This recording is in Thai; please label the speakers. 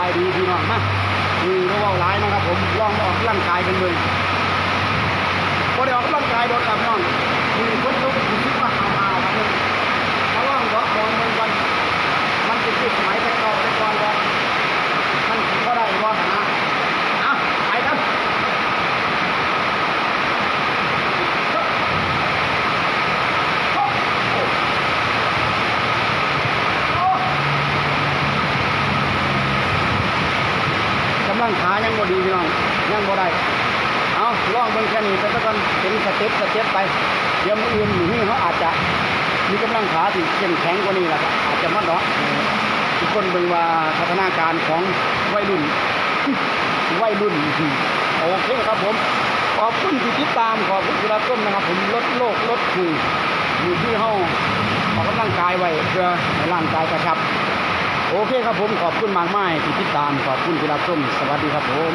Speaker 1: ายดีพี่น้องมาคือเราเอาหลายนะครับผมลองออกกำลังกายกันเลยพอได้ออกกำลังกายโดนกับน้องคือคนต้องคิดว่าหาวๆครับผมมาลองดอกบอลมันวันมันจะติดสมัยแต่ก่อนว่ามันก็ได้ว่านะเอาไปครับกำลังขายังบ่ดีพี่น้องยังบ่ได้เอาลองเบิ่งแค่นี้ไปสักก่อนเป็นสเต็ปไปเดี๋ยวมื้ออื่นนี่เขาอาจจะมีกำลังขาที่เข้มแข็งกว่านี้แหละอาจจะมาเนาะทุกคนเบิ่งว่าพัฒนาการของวัยรุ่นโอเคครับผมขอบคุณที่ติดตามขอบคุณที่รับชมนะครับผมลดโลกลดคุยอยู่ที่ห้องออกกำลังกายไว้เพื่อให้ร่างกายกระชับโอเคครับผมขอบคุณมากมายที่ติดตามขอบคุณที่รับชมสวัสดีครับผม